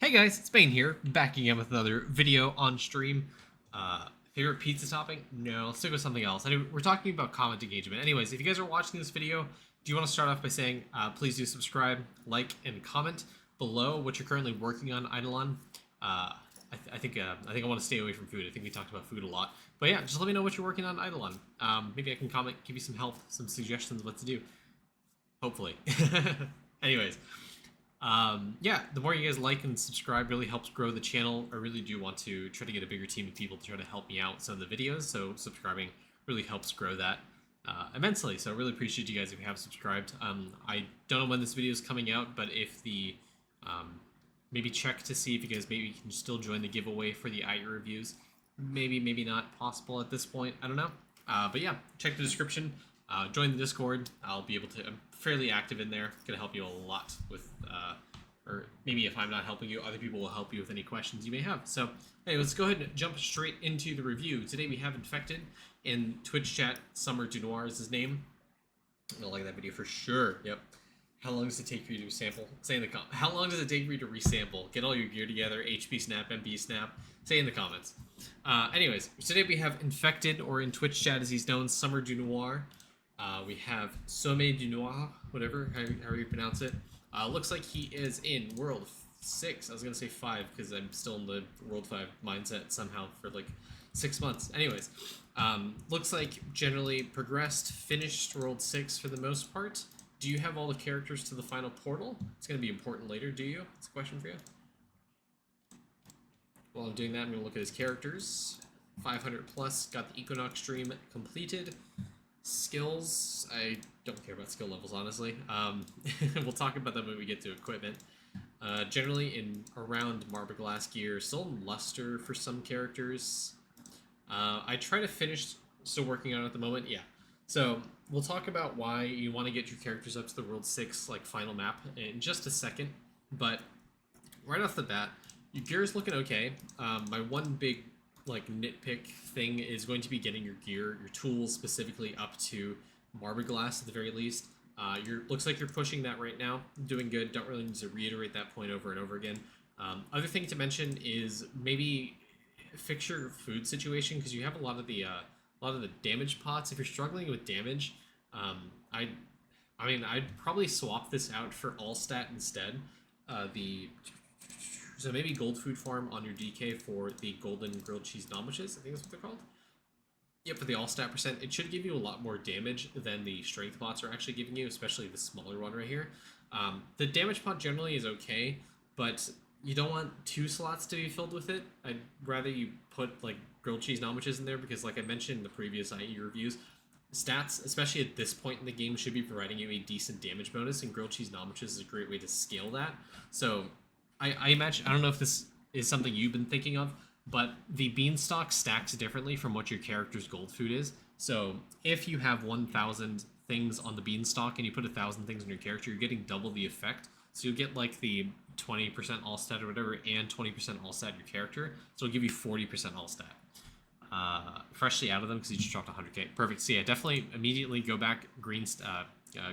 Hey guys, it's Bane here, back again with another video on stream. Favorite pizza topping? No, let's stick with something else. Anyway, we're talking about comment engagement. Anyways, if you guys are watching this video, do you want to start off by saying, please do subscribe, like, and comment below what you're currently working on, Idleon. I think I want to stay away from food. I think we talked about food a lot. But yeah, just let me know what you're working on, Idleon. Maybe I can comment, give you some help, some suggestions what to do. Hopefully. Anyways. Yeah, the more you guys like and subscribe really helps grow the channel. I really do want to try to get a bigger team of people to try to help me out with some of the videos, so subscribing really helps grow that immensely. So I really appreciate you guys if you have subscribed. I don't know when this video is coming out, but if the maybe check to see if you guys maybe can still join the giveaway for the IE reviews. Maybe not possible at this point. I don't know. But yeah, check the description. Join the Discord. I'll be able to. I'm fairly active in there. Gonna help you a lot with, or maybe if I'm not helping you, other people will help you with any questions you may have. So, hey, let's go ahead and jump straight into the review. Today we have Infected in Twitch chat. Summer Du Noir is his name. You'll like that video for sure. Yep. How long does it take for you to sample? Say in the comments. How long does it take for you to resample? Get all your gear together. HP snap, MP snap. Say in the comments. Anyways, today we have Infected, or in Twitch chat as he's known, Summer Du Noir. We have Sommet du Noir, whatever, how you pronounce it. Looks like he is in World 6. I was going to say 5 because I'm still in the World 5 mindset somehow for like 6 months. Anyways, looks like generally progressed, finished World 6 for the most part. Do you have all the characters to the final portal? It's going to be important later, do you? That's a question for you. While I'm doing that, I'm going to look at his characters. 500 plus, got the Equinox stream completed. Skills, I don't care about skill levels, honestly. We'll talk about them when we get to equipment. Generally in around Marble-Glass gear, still in Luster for some characters. I try to finish, still working on it at the moment, yeah. So, we'll talk about why you want to get your characters up to the World 6, like, final map in just a second. But, right off the bat, your gear is looking okay. My one big like nitpick thing is going to be getting your gear, your tools specifically up to Marble-Glass at the very least. Looks like you're pushing that right now, doing good. Don't really need to reiterate that point over and over again. Other thing to mention is maybe fix your food situation because you have a lot of the damage pots. If you're struggling with damage, I mean I'd probably swap this out for all stat instead. So maybe gold food farm on your DK for the golden grilled cheese sandwiches. I think that's what they're called. Yep, for the all stat percent. It should give you a lot more damage than the strength pots are actually giving you, especially the smaller one right here. The damage pot generally is okay, but you don't want 2 slots to be filled with it. I'd rather you put like grilled cheese sandwiches in there because, like I mentioned in the previous IE reviews, stats, especially at this point in the game, should be providing you a decent damage bonus, and grilled cheese sandwiches is a great way to scale that. So I imagine, I don't know if this is something you've been thinking of, but the beanstalk stacks differently from what your character's gold food is. So if you have 1,000 things on the beanstalk and you put 1,000 things on your character, you're getting double the effect. So you'll get like the 20% all stat or whatever and 20% all stat your character. So it'll give you 40% all stat. Freshly out of them because you just dropped 100k. Perfect. So yeah, definitely immediately go back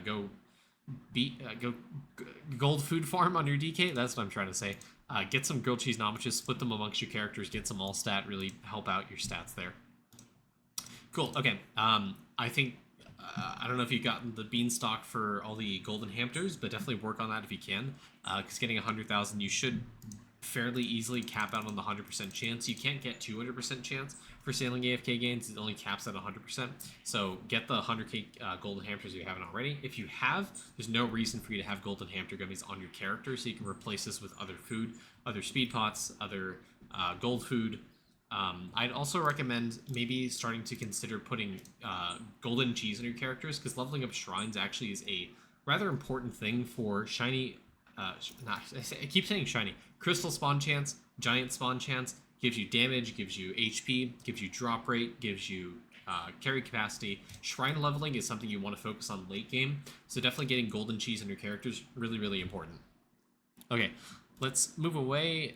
go gold food farm on your DK. That's what I'm trying to say. Get some grilled cheese sandwiches, split them amongst your characters, get some all stat, really help out your stats there. Cool. Okay. I think I don't know if you've gotten the beanstalk for all the golden hamsters, but definitely work on that if you can. Because getting 100,000, you should fairly easily cap out on the 100% chance. You can't get 200% chance for sailing AFK gains. It only caps at 100%. So get the 100k golden hamsters if you haven't already. If you have, there's no reason for you to have golden hamster gummies on your character, so you can replace this with other food, other speed pots, other gold food. I'd also recommend maybe starting to consider putting golden cheese on your characters, because leveling up shrines actually is a rather important thing for shiny. I keep saying shiny. Crystal spawn chance, giant spawn chance, gives you damage, gives you HP, gives you drop rate, gives you carry capacity. Shrine leveling is something you want to focus on late game, so definitely getting golden cheese on your characters, really, really important. Okay, let's move away.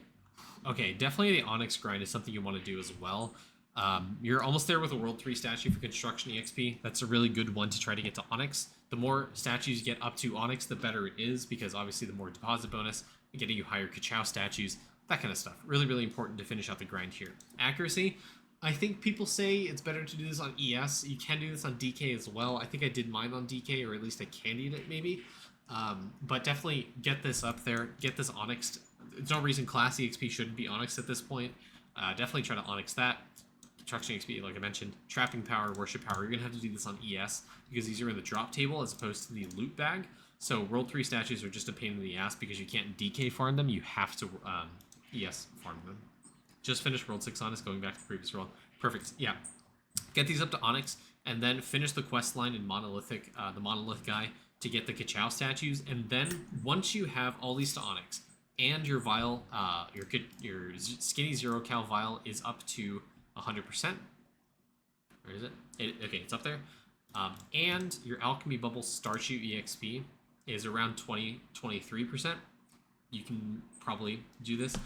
Okay, definitely the Onyx grind is something you want to do as well. You're almost there with a World 3 statue for Construction EXP. That's a really good one to try to get to Onyx. The more statues you get up to Onyx, the better it is, because obviously the more deposit bonus, getting you higher Ka-Chow statues, that kind of stuff. Really, really important to finish out the grind here. Accuracy, I think people say it's better to do this on ES. You can do this on DK as well. I think I did mine on DK, or at least I candied it maybe. But definitely get this up there. Get this Onyxed. There's no reason class EXP shouldn't be Onyxed at this point. Definitely try to Onyx that. Destruction XP, like I mentioned. Trapping power, worship power. You're going to have to do this on ES because these are in the drop table as opposed to the loot bag. So World 3 statues are just a pain in the ass because you can't DK farm them. You have to ES farm them. Just finished World 6 Honest, going back to the previous world. Perfect. Yeah. Get these up to Onyx, and then finish the quest line in Monolithic, the Monolith guy, to get the Ka-Chow statues. And then, once you have all these to Onyx, and your vial, your Skinny Zero Cal vial is up to 100%. Where is it? Okay, it's up there. And your Alchemy Bubble Statue EXP is around 23%. You can probably do this.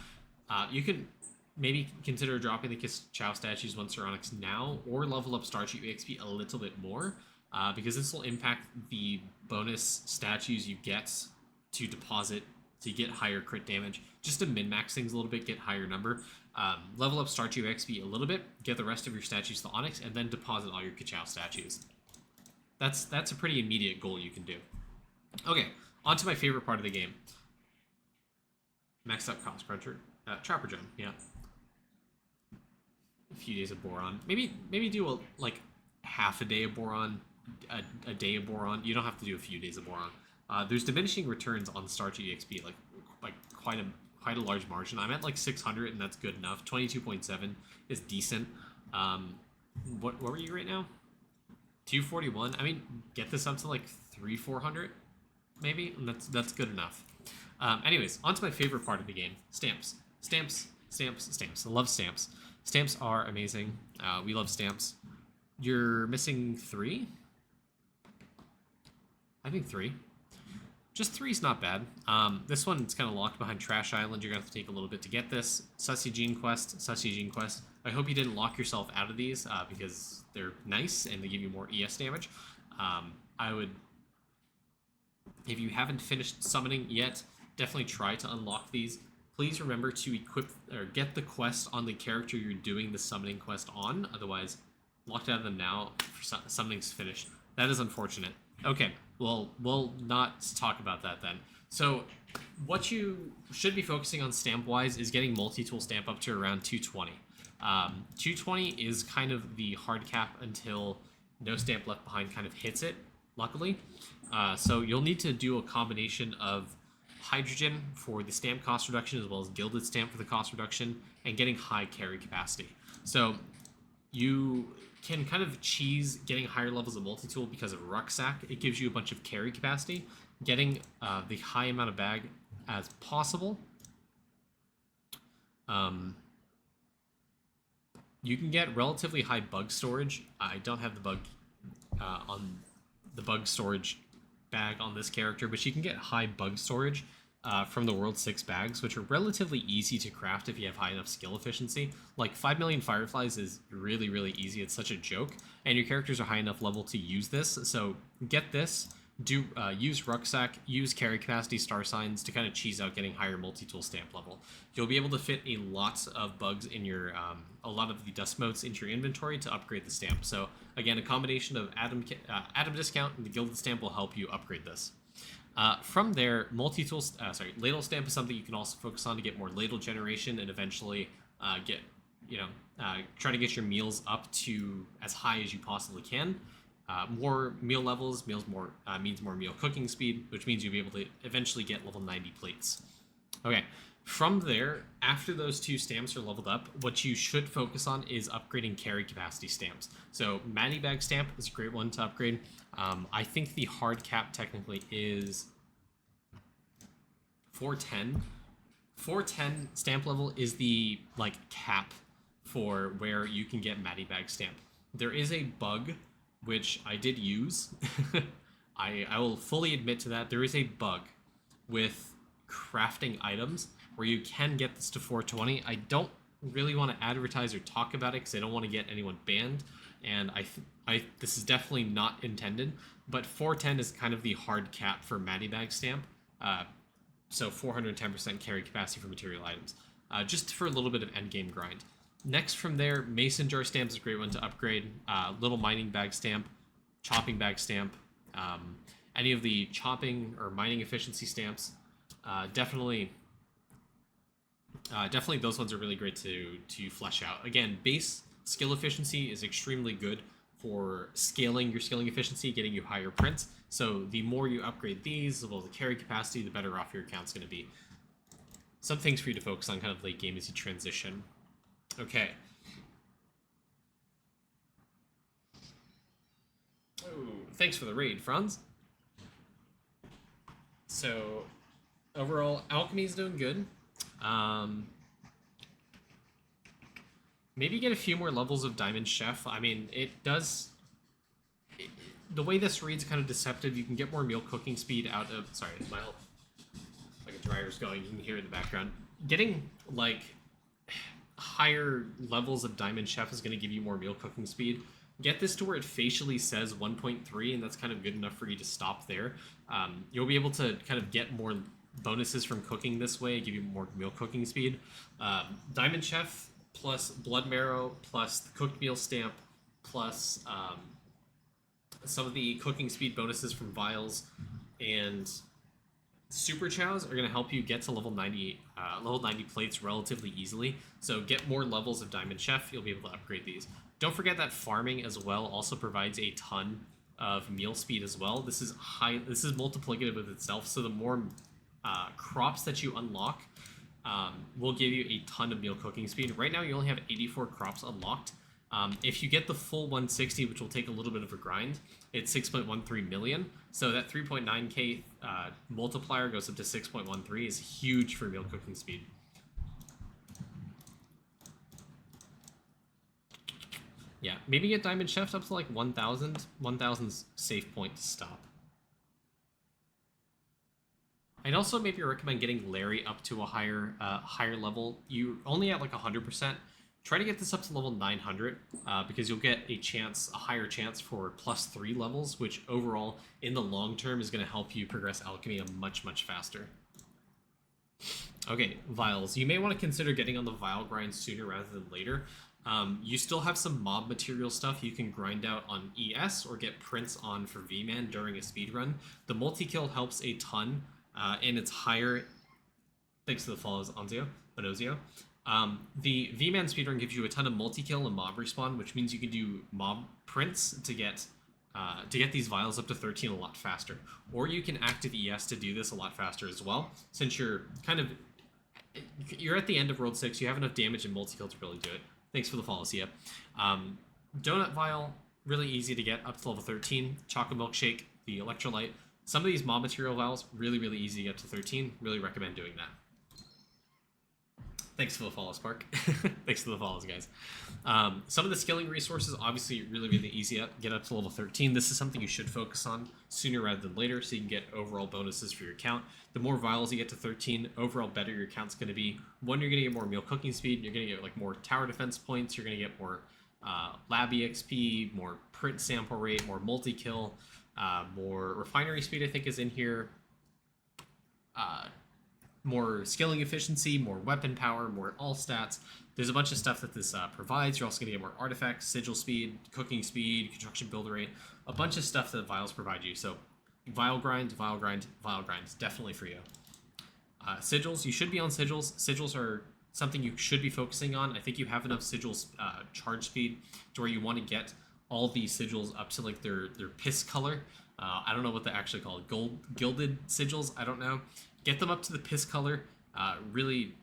You can maybe consider dropping the Ka-Chow statues once they're Onyx now, or level up Statue EXP a little bit more, because this will impact the bonus statues you get to deposit to get higher crit damage. Just to min-max things a little bit, get higher number. Level up Statue XP a little bit, get the rest of your statues to Onyx, and then deposit all your Ka-Chow statues. That's a pretty immediate goal you can do. Okay, on to my favorite part of the game. Maxed up Cost Cruncher. Trapper Gem, yeah. A few days of Boron. Maybe do like half a day of Boron, a day of Boron. You don't have to do a few days of Boron. There's diminishing returns on Statue EXP, like quite a large margin. I'm at like 600, and that's good enough. 22.7 is decent. What were you right now? 241. I mean, get this up to like 300-400, maybe, and that's good enough. Anyways, on to my favorite part of the game: stamps. Stamps. I love stamps. Stamps are amazing. We love stamps. You're missing 3. I think 3. Just 3 is not bad. This one's kind of locked behind Trash Island. You're going to have to take a little bit to get this. Sussy Gene Quest. I hope you didn't lock yourself out of these because they're nice and they give you more ES damage. I would, if you haven't finished summoning yet, definitely try to unlock these. Please remember to equip or get the quest on the character you're doing the summoning quest on. Otherwise, locked out of them now, summoning's finished. That is unfortunate. Okay, well, we'll not talk about that then. So, what you should be focusing on stamp-wise is getting multi-tool stamp up to around 220. 220 is kind of the hard cap until no stamp left behind kind of hits it, luckily. So you'll need to do a combination of hydrogen for the stamp cost reduction as well as gilded stamp for the cost reduction, and getting high carry capacity. So you can kind of cheese getting higher levels of multi-tool because of Rucksack. It gives you a bunch of carry capacity. Getting the high amount of bag as possible. You can get relatively high bug storage. I don't have the bug on the bug storage bag on this character, but you can get high bug storage from the World 6 bags, which are relatively easy to craft if you have high enough skill efficiency. Like 5 million Fireflies is really, really easy. It's such a joke, and your characters are high enough level to use this. So get this. Use Rucksack, use carry capacity star signs to kind of cheese out getting higher multi-tool stamp level. You'll be able to fit a lot of bugs in your, a lot of the dust motes into your inventory to upgrade the stamp. So again, a combination of Atom discount and the gilded stamp will help you upgrade this. From there, ladle stamp is something you can also focus on to get more ladle generation and eventually try to get your meals up to as high as you possibly can. More meal levels means more meal cooking speed, which means you'll be able to eventually get level 90 plates. Okay, from there, after those 2 stamps are leveled up, what you should focus on is upgrading carry capacity stamps. So Matty Bag stamp is a great one to upgrade. I think the hard cap technically is 410. 410 stamp level is the cap for where you can get Matty Bag stamp. There is a bug which I did use. I will fully admit to that. There is a bug with crafting items where you can get this to 420. I don't really want to advertise or talk about it because I don't want to get anyone banned, and this is definitely not intended, but 410 is kind of the hard cap for Matty Bag stamp. So 410% carry capacity for material items, just for a little bit of endgame grind. Next from there, mason jar stamp is a great one to upgrade. Little mining bag stamp, chopping bag stamp, any of the chopping or mining efficiency stamps. Definitely those ones are really great to flesh out. Again, base skill efficiency is extremely good for scaling your skilling efficiency, getting you higher prints. So the more you upgrade these, the more the carry capacity, the better off your account's going to be. Some things for you to focus on kind of late game as you transition. Okay. Oh, thanks for the raid, Franz. So overall, alchemy's doing good. Maybe get a few more levels of Diamond Chef. I mean, it does... the way this reads kind of deceptive. You can get more meal cooking speed out of... Sorry, my whole... like a dryer's going. You can hear it in the background. Getting, like, higher levels of Diamond Chef is going to give you more meal cooking speed. Get this to where it facially says 1.3, and that's kind of good enough for you to stop there. You'll be able to kind of get more bonuses from cooking this way, give you more meal cooking speed. Diamond Chef plus Blood Marrow plus the cooked meal stamp plus some of the cooking speed bonuses from vials and super chows are going to help you get to level 90 plates relatively easily. So get more levels of Diamond Chef, you'll be able to upgrade these. Don't forget that farming as well also provides a ton of meal speed as well. This is multiplicative of itself, so the more crops that you unlock will give you a ton of meal cooking speed. Right now you only have 84 crops unlocked. If you get the full 160, which will take a little bit of a grind, it's 6.13 million. So that 3.9k multiplier goes up to 6.13 is huge for meal cooking speed. Yeah, maybe get Diamond Chef up to like 1,000. 1,000's safe point to stop. I'd also maybe recommend getting Larry up to a higher level. You're only at like 100%. Try to get this up to level 900 because you'll get a higher chance for +3 levels, which overall in the long term is going to help you progress alchemy much faster. Okay, vials. You may want to consider getting on the vial grind sooner rather than later. You still have some mob material stuff you can grind out on ES or get prints on for V-Man during a speedrun. The multi-kill helps a ton, and it's higher... Thanks to the follows, Onozio. The V-Man speedrun gives you a ton of multi-kill and mob respawn, which means you can do mob prints to get these vials up to 13 a lot faster. Or you can active ES to do this a lot faster as well, since you're at the end of World 6, you have enough damage and multi-kill to really do it. Thanks for the follow, Sia. Donut Vial, really easy to get up to level 13. Chocolate Milkshake, the Electrolyte. Some of these mob material vials, really easy to get to 13. Really recommend doing that. Thanks for the follow, Spark. Thanks for the follows, guys. Some of the skilling resources, obviously, really easy to get up to level 13. This is something you should focus on sooner rather than later, so you can get overall bonuses for your account. The more vials you get to 13, overall better your account's going to be. One, you're going to get more meal cooking speed. You're going to get like more tower defense points. You're going to get more lab EXP, more print sample rate, more multi-kill, more refinery speed, I think, is in here. More skilling efficiency, more weapon power, more all stats. There's a bunch of stuff that this provides. You're also going to get more artifacts, sigil speed, cooking speed, construction build rate, a bunch of stuff that vials provide you. So vial grind, definitely for you. Sigils, you should be on sigils. Sigils are something you should be focusing on. I think you have enough sigils charge speed to where you want to get all these sigils up to like their piss color. I don't know what they're actually called. Gilded sigils, I don't know. Get them up to the piss color, really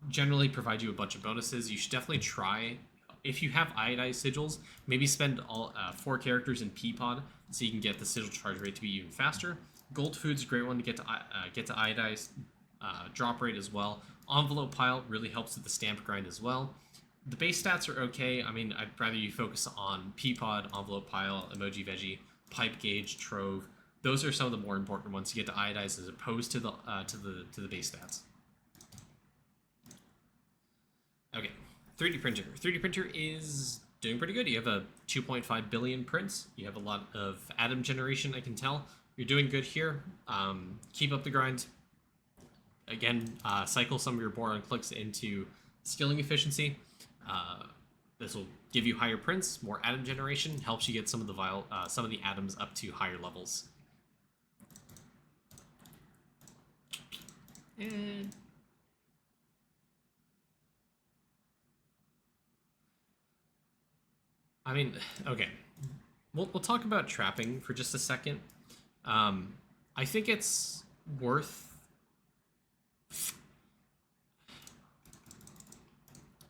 generally provide you a bunch of bonuses. You should definitely try, if you have iodized sigils, maybe spend all 4 characters in Peapod so you can get the sigil charge rate to be even faster. Gold Food's a great one to get to iodized drop rate as well. Envelope Pile really helps with the stamp grind as well. The base stats are okay. I mean, I'd rather you focus on Peapod, Envelope Pile, Emoji Veggie, Pipe Gauge, Trove. Those are some of the more important ones to get to iodize as opposed to the base stats. Okay, 3D printer. 3D printer is doing pretty good. You have a 2.5 billion prints. You have a lot of atom generation, I can tell. You're doing good here. Keep up the grind. again, cycle some of your boron clicks into skilling efficiency. This will give you higher prints, more atom generation, helps you get some of the atoms up to higher levels. And I mean, okay, we'll talk about trapping for just a second. I think it's worth.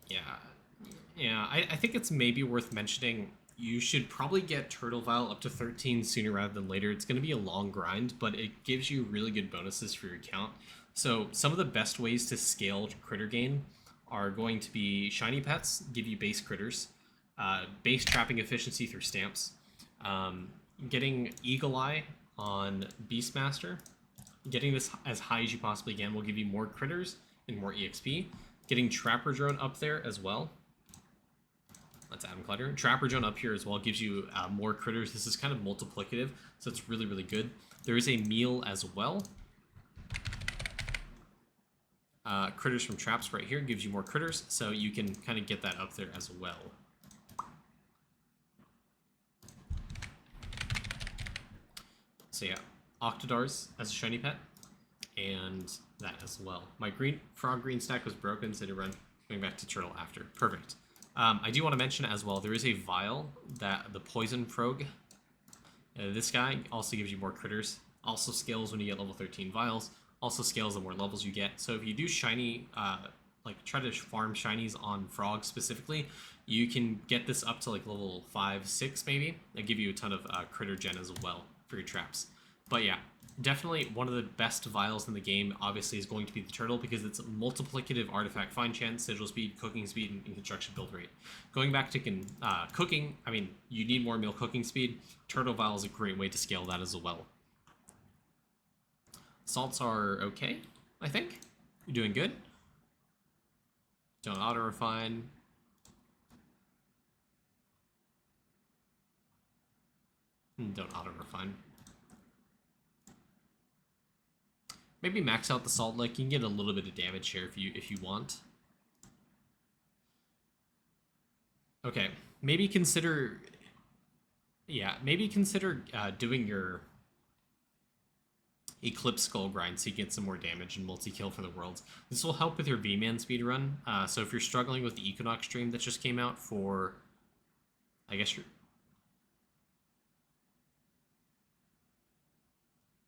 Yeah, yeah. I think it's maybe worth mentioning. You should probably get Turtle Vial up to 13 sooner rather than later. It's going to be a long grind, but it gives you really good bonuses for your account. So some of the best ways to scale critter gain are going to be shiny pets, give you base critters, base trapping efficiency through stamps, getting Eagle Eye on Beastmaster, getting this as high as you possibly can will give you more critters and more EXP. Getting Trapper Drone up there as well. Let's Atom Clutter. Trapper Drone up here as well gives you more critters. This is kind of multiplicative, so it's really, really good. There is a meal as well. Critters from traps right here gives you more critters, so you can kind of get that up there as well. So yeah, Octodars as a shiny pet, and that as well. My frog green stack was broken, so to run going back to turtle after. Perfect. I do want to mention as well, there is a vial that the poison frog. This guy also gives you more critters. Also scales when you get level 13 vials. Also scales the more levels you get. So if you do shiny, like try to farm shinies on frogs specifically, you can get this up to like level 5, 6 maybe. That'll give you a ton of critter gen as well for your traps. But yeah, definitely one of the best vials in the game obviously is going to be the turtle because it's multiplicative artifact find chance, sigil speed, cooking speed, and construction build rate. Going back to cooking, I mean, you need more meal cooking speed. Turtle vial is a great way to scale that as well. Salts are okay, I think. You're doing good. Don't auto-refine. Don't auto-refine. Maybe max out the salt lick. You can get a little bit of damage here if you want. Okay, maybe consider. Yeah, maybe consider doing your Eclipse Skull grind so you get some more damage and multi-kill for the worlds. This will help with your V-Man speedrun. So if you're struggling with the Equinox stream that just came out for, I guess you're.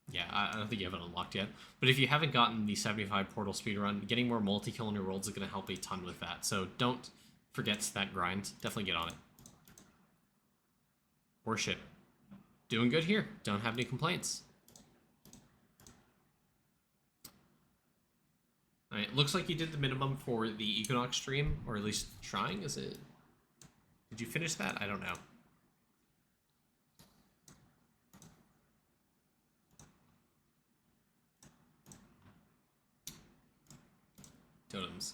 Yeah, I don't think you have it unlocked yet. But if you haven't gotten the 75 portal speedrun, getting more multi-kill in your worlds is going to help a ton with that. So don't forget that grind. Definitely get on it. Worship. Doing good here. Don't have any complaints. Alright, looks like you did the minimum for the Equinox stream, or at least trying, is it? Did you finish that? I don't know. Totems.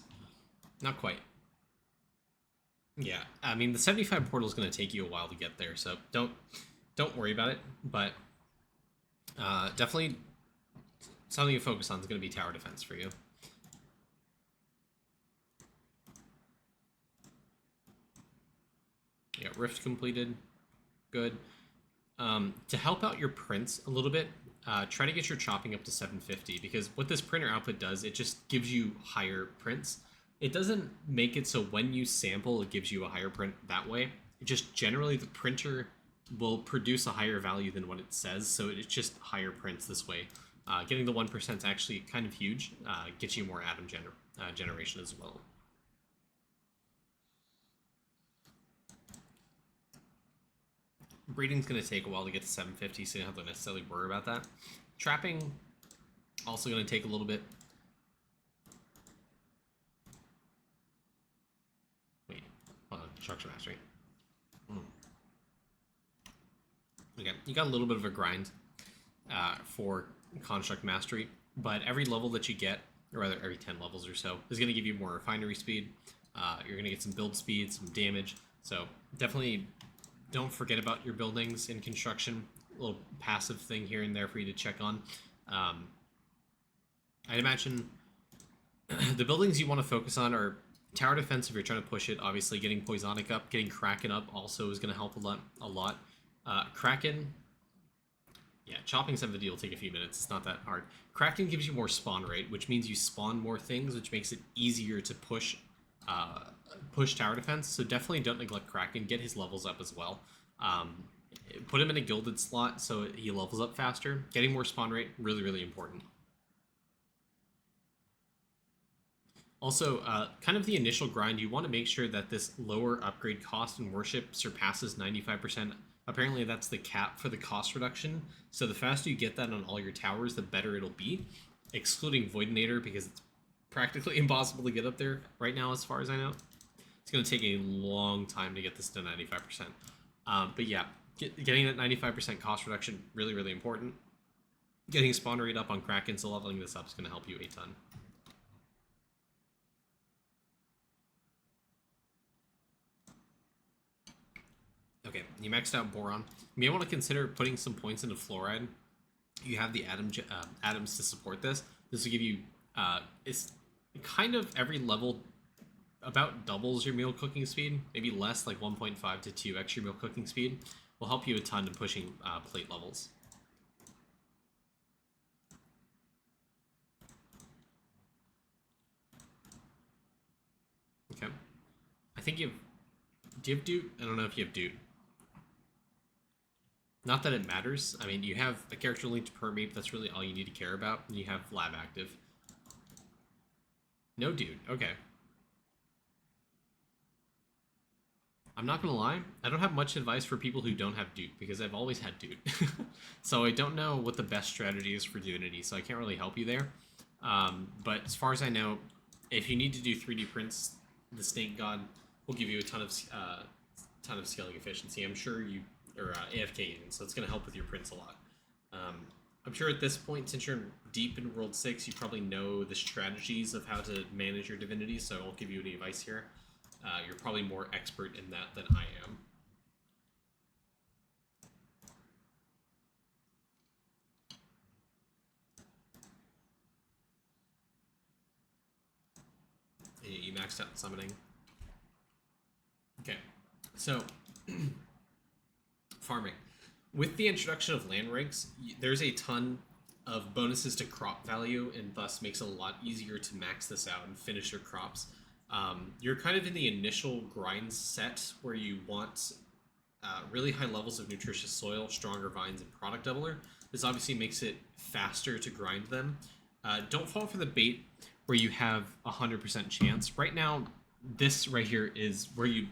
Not quite. Yeah, I mean, the 75 portal is going to take you a while to get there, so don't worry about it, but definitely something to focus on is going to be tower defense for you. Yeah, Rift completed. Good. To help out your prints a little bit, try to get your chopping up to 750, because what this printer output does, it just gives you higher prints. It doesn't make it so when you sample, it gives you a higher print that way. It just generally the printer will produce a higher value than what it says, so it's just higher prints this way. Getting the 1% is actually kind of huge. Gets you more atom generation as well. Breeding's going to take a while to get to 750, so you don't have to necessarily worry about that. Trapping, also going to take a little bit. Wait, hold on, Structure Mastery. Okay, you got a little bit of a grind for Construct Mastery, but every level that you get, or rather every 10 levels or so, is going to give you more refinery speed. You're going to get some build speed, some damage, so definitely don't forget about your buildings in construction. A little passive thing here and there for you to check on. I'd imagine The buildings you want to focus on are tower defense if you're trying to push it. Obviously, getting Poisonic up, getting Kraken up also is going to help a lot. Kraken, yeah, chopping 70 will take a few minutes. It's not that hard. Kraken gives you more spawn rate, which means you spawn more things, which makes it easier to push tower defense. So definitely don't neglect Kraken. Get his levels up as well. Put him in a gilded slot so he levels up faster. Getting more spawn rate, really, really important. Also, kind of the initial grind, you want to make sure that this lower upgrade cost in worship surpasses 95%. Apparently, that's the cap for the cost reduction. So the faster you get that on all your towers, the better it'll be, excluding Voidinator, because it's practically impossible to get up there right now, as far as I know. It's going to take a long time to get this to 95%. But yeah, getting that 95% cost reduction, really, really important. Getting spawn rate up on Kraken, so leveling this up is going to help you a ton. Okay, you maxed out Boron. You may want to consider putting some points into Fluoride. You have the atoms to support this. This will give you, it's kind of every level about doubles your meal cooking speed, maybe less, like 1.5 to 2 extra meal cooking speed. Will help you a ton in pushing plate levels. Okay. I think you have, do you have Dude? I don't know if you have Dude. Not that it matters. I mean, you have a character linked to Permeate, that's really all you need to care about, and you have Lab active. No Dude, okay. I'm not gonna lie, I don't have much advice for people who don't have Dude, because I've always had Dude. So I don't know what the best strategy is for Divinity, so I can't really help you there. But as far as I know, if you need to do 3D prints, the Snake God will give you a ton of scaling efficiency. I'm sure you or AFK even, so it's going to help with your prints a lot. I'm sure at this point, since you're deep in World 6, you probably know the strategies of how to manage your divinity, so I'll give you any advice here. You're probably more expert in that than I am. You maxed out summoning. Okay, so farming. With the introduction of land ranks, there's a ton of bonuses to crop value, and thus makes it a lot easier to max this out and finish your crops. You're kind of in the initial grind set where you want really high levels of nutritious soil, stronger vines, and product doubler. This obviously makes it faster to grind them. Don't fall for the bait where you have 100% chance. Right now, this right here is where you...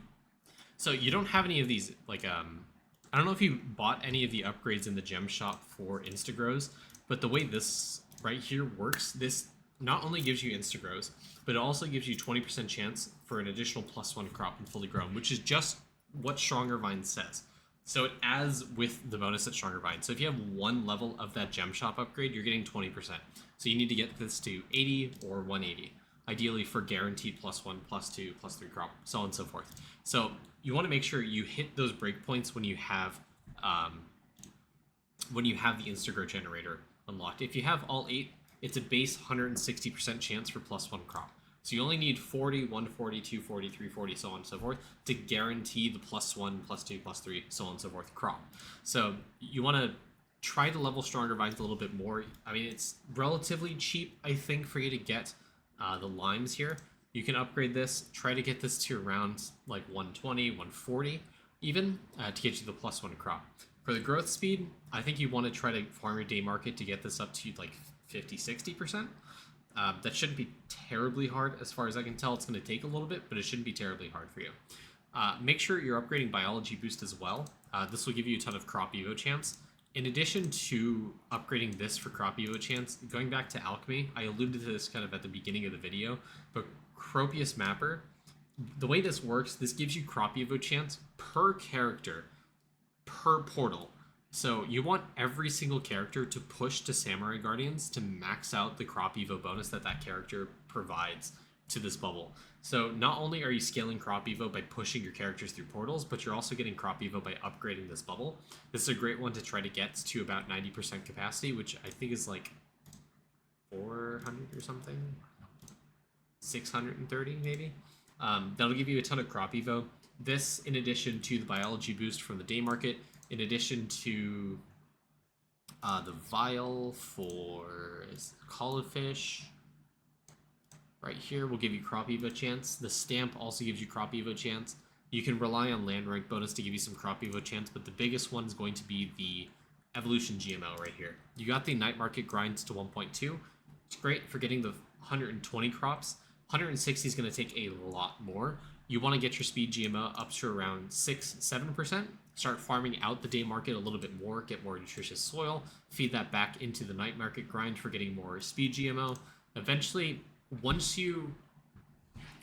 So you don't have any of these, like, I don't know if you bought any of the upgrades in the gem shop for Instagrows, but the way this right here works, this not only gives you Instagrows, but it also gives you 20% chance for an additional +1 crop and fully grown, which is just what Stronger Vine says. So it adds with the bonus at Stronger Vine. So if you have one level of that gem shop upgrade, you're getting 20%. So you need to get this to 80 or 180, ideally for guaranteed +1, +2, +3 crop, so on and so forth. So you want to make sure you hit those breakpoints when you have the Instagrow generator unlocked. If you have all 8, it's a base 160% chance for +1 crop. So you only need 40, 140, 240, 340, so on and so forth to guarantee the +1, +2, +3, so on and so forth crop. So you want to try to level Stronger Vines a little bit more. I mean, it's relatively cheap, I think, for you to get the limes here. You can upgrade this, try to get this to around like 120, 140 even, to get you the +1 crop. For the growth speed, I think you want to try to farm your day market to get this up to like 50, 60%. That shouldn't be terribly hard as far as I can tell. It's going to take a little bit, but it shouldn't be terribly hard for you. Make sure you're upgrading Biology Boost as well. This will give you a ton of crop evo chance. In addition to upgrading this for crop evo chance, going back to alchemy, I alluded to this kind of at the beginning of the video, but Cropius Mapper, the way this works, this gives you crop evo chance per character, per portal. So you want every single character to push to Samurai Guardians to max out the crop evo bonus that that character provides to this bubble. So not only are you scaling crop evo by pushing your characters through portals, but you're also getting crop evo by upgrading this bubble. This is a great one to try to get to about 90% capacity, which I think is like 400 or something. 630 maybe. That'll give you a ton of crop evo. This, in addition to the biology boost from the day market, in addition to the vial for Fish right here will give you crop evo chance. The stamp also gives you crop evo chance. You can rely on land rank bonus to give you some crop evo chance, but the biggest one is going to be the evolution GMO right here. You got the night market grinds to 1.2. It's great for getting the 120 crops. 160 is going to take a lot more. You want to get your speed GMO up to around 6-7%. Start farming out the day market a little bit more, get more nutritious soil, feed that back into the night market grind for getting more speed GMO. Eventually, once you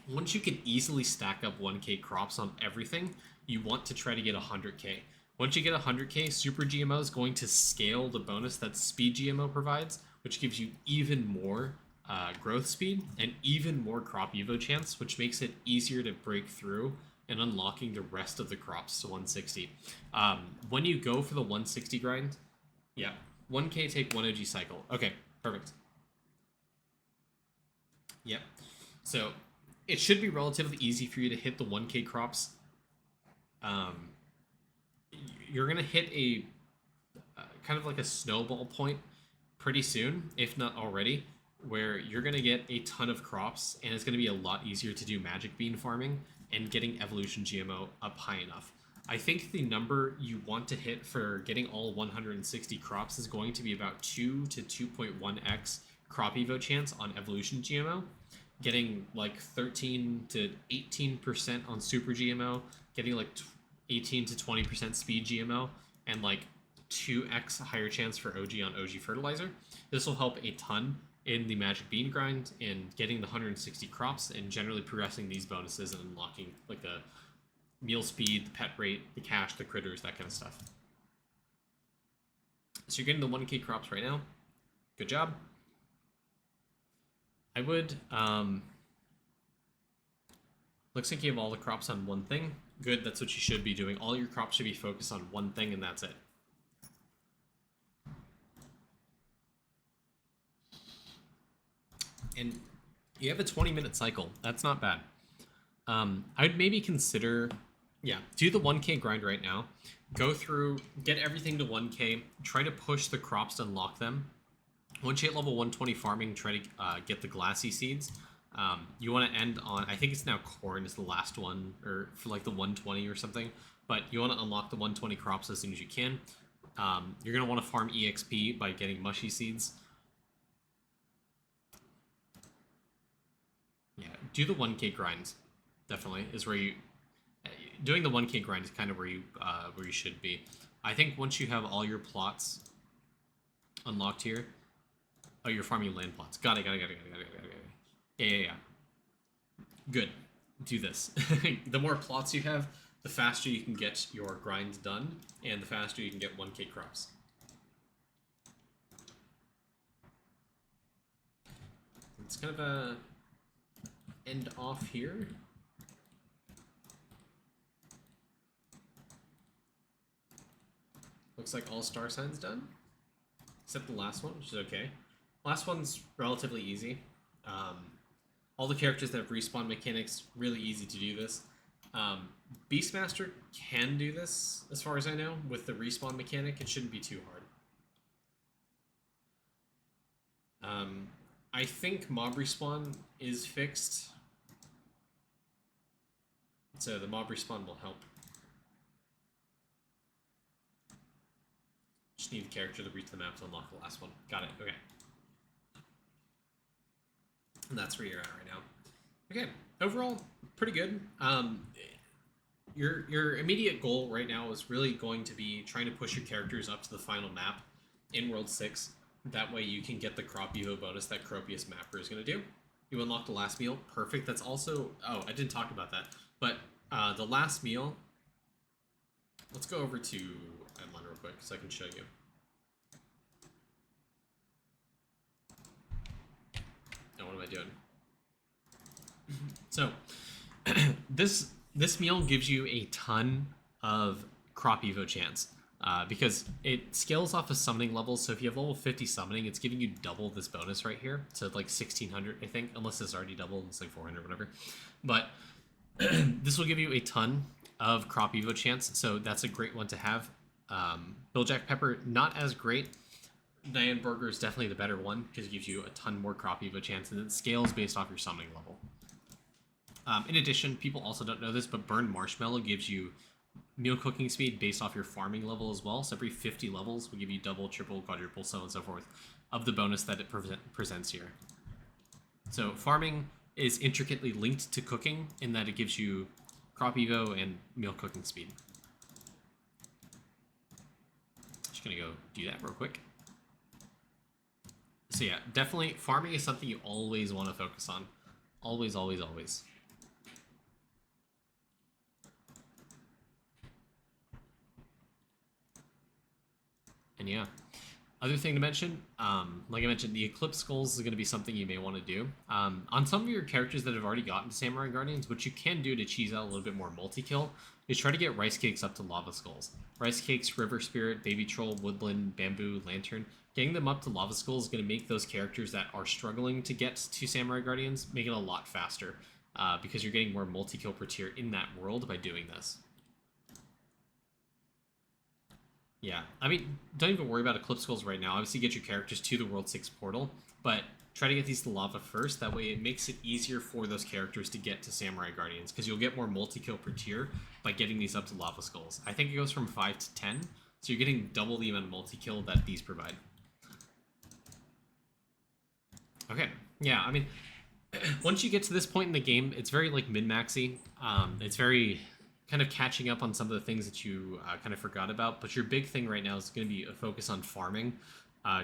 can easily stack up 1k crops on everything, you want to try to get 100k. Once you get 100k, Super GMO is going to scale the bonus that Speed GMO provides, which gives you even more growth speed and even more crop evo chance, which makes it easier to break through and unlocking the rest of the crops to 160. When you go for the 160 grind, yeah, 1k take 1 OG cycle. Okay, perfect. Yep. So it should be relatively easy for you to hit the 1k crops. You're going to hit a kind of like a snowball point pretty soon, if not already, where you're going to get a ton of crops, and it's going to be a lot easier to do magic bean farming and getting evolution GMO up high enough. I think the number you want to hit for getting all 160 crops is going to be about 2 to 2.1x crop evo chance on evolution GMO, getting like 13 to 18% on super GMO, getting like 18 to 20% speed GMO, and like 2x higher chance for OG on OG fertilizer. This will help a ton in the magic bean grind and getting the 160 crops and generally progressing these bonuses and unlocking like the meal speed, the pet rate, the cash, the critters, that kind of stuff. So you're getting the 1k crops right now. Good job. I would, looks like you have all the crops on one thing. Good, that's what you should be doing. All your crops should be focused on one thing, and that's it. And you have a 20-minute cycle. That's not bad. I'd maybe consider, yeah, do the 1k grind right now. Go through, get everything to 1k. Try to push the crops to unlock them. Once you hit level 120 farming, try to get the glassy seeds. You want to end on, I think it's now corn is the last one, or for like the 120 or something. But you want to unlock the 120 crops as soon as you can. You're going to want to farm EXP by getting mushy seeds. Yeah, do the 1k grind. Definitely is where you doing the 1k grind is kind of where you should be. I think once you have all your plots unlocked here, oh, you're farming land plots. Got it. Yeah. Good. Do this. The more plots you have, the faster you can get your grind done, and the faster you can get 1k crops. It's kind of a end off here. Looks like all star signs done, except the last one, which is okay. Last one's relatively easy. All the characters that have respawn mechanics, really easy to do this. Beastmaster can do this, as far as I know, with the respawn mechanic. It shouldn't be too hard. I think mob respawn is fixed, so the mob respawn will help. Just need the character to reach the map to unlock the last one. Got it. Okay. And that's where you're at right now. Okay. Overall, pretty good. Your immediate goal right now is really going to be trying to push your characters up to the final map in World 6. That way you can get the crop evo bonus that Cropius Mapper is going to do. You unlock the last meal. Perfect. That's also... Oh, I didn't talk about that. But the last meal... Let's go over to Idleon real quick so I can show you. Oh, what am I doing? So, this meal gives you a ton of crop evo chance. because it scales off of summoning levels. So if you have level 50 summoning, it's giving you double this bonus right here to like 1600, I think, unless it's already doubled. It's like 400, whatever. But this will give you a ton of crop evo chance, so that's a great one to have. Bill Jack Pepper, not as great. Diane Burger is definitely the better one because it gives you a ton more crop evo chance, and it scales based off your summoning level. In addition, people also don't know this, but Burned Marshmallow gives you meal cooking speed based off your farming level as well. So every 50 levels will give you double, triple, quadruple, so on and so forth of the bonus that it presents here. So farming is intricately linked to cooking in that it gives you crop evo and meal cooking speed. Just gonna go do that real quick. So yeah, definitely farming is something you always want to focus on. Always, always, always. And yeah, other thing to mention, like I mentioned, the Eclipse Skulls is going to be something you may want to do. On some of your characters that have already gotten to Samurai Guardians, what you can do to cheese out a little bit more multi-kill is try to get Rice Cakes up to Lava Skulls. Rice Cakes, River Spirit, Baby Troll, Woodland, Bamboo, Lantern, getting them up to Lava Skulls is going to make those characters that are struggling to get to Samurai Guardians make it a lot faster, because you're getting more multi-kill per tier in that world by doing this. Yeah, I mean, don't even worry about Eclipse Skulls right now. Obviously, get your characters to the World 6 portal, but try to get these to lava first. That way, it makes it easier for those characters to get to Samurai Guardians, because you'll get more multi-kill per tier by getting these up to Lava Skulls. I think it goes from 5 to 10, so you're getting double the amount of multi-kill that these provide. Okay, yeah, I mean, once you get to this point in the game, it's very, like, min-maxy. It's very kind of catching up on some of the things that you kind of forgot about. But your big thing right now is going to be a focus on farming,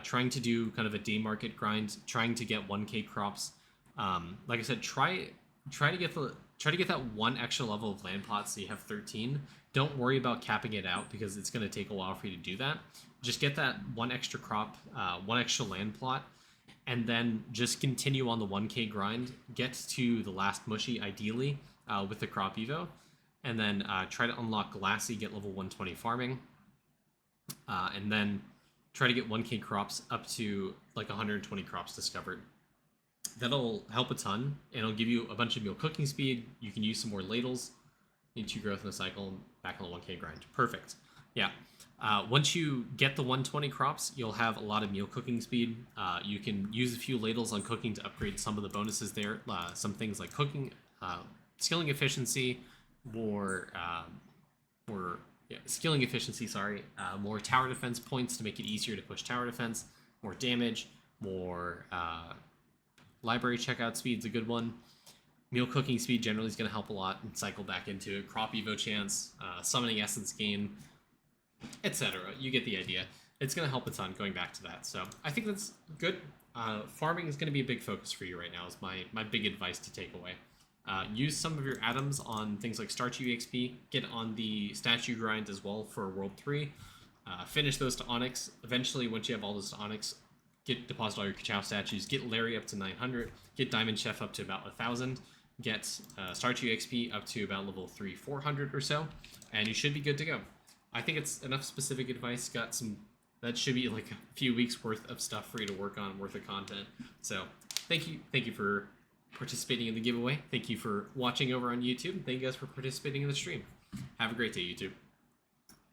trying to do kind of a day market grind, trying to get 1K crops. Like I said, try to get that one extra level of land plots so you have 13. Don't worry about capping it out because it's going to take a while for you to do that. Just get that one extra crop, one extra land plot, and then just continue on the 1K grind. Get to the last mushy, ideally, with the crop evo. And then try to unlock Glassy, get level 120 farming. And then try to get 1K crops up to like 120 crops discovered. That'll help a ton, and it'll give you a bunch of meal cooking speed. You can use some more ladles. Need 2 growth in a cycle, back on the 1K grind. Perfect. Yeah. Once you get the 120 crops, you'll have a lot of meal cooking speed. You can use a few ladles on cooking to upgrade some of the bonuses there. Some things like cooking, skilling efficiency, more tower defense points to make it easier to push tower defense, more damage, more library checkout speed's a good one. Meal cooking speed generally is going to help a lot and cycle back into it. Crop evo chance, summoning essence gain, etc. You get the idea. It's going to help a ton going back to that. So I think that's good. Farming is going to be a big focus for you right now is my big advice to take away. Use some of your atoms on things like Statue EXP. Get on the statue grind as well for World 3. Finish those to Onyx. Eventually, once you have all those to Onyx, deposit all your Ka-Chow statues. Get Larry up to 900. Get Diamond Chef up to about 1,000. Get Statue EXP up to about level 3, 400 or so. And you should be good to go. I think it's enough specific advice. That should be like a few weeks worth of stuff for you to work on, worth of content. So thank you for participating in the giveaway. Thank you for watching over on YouTube. Thank you guys for participating in the stream. Have a great day, YouTube.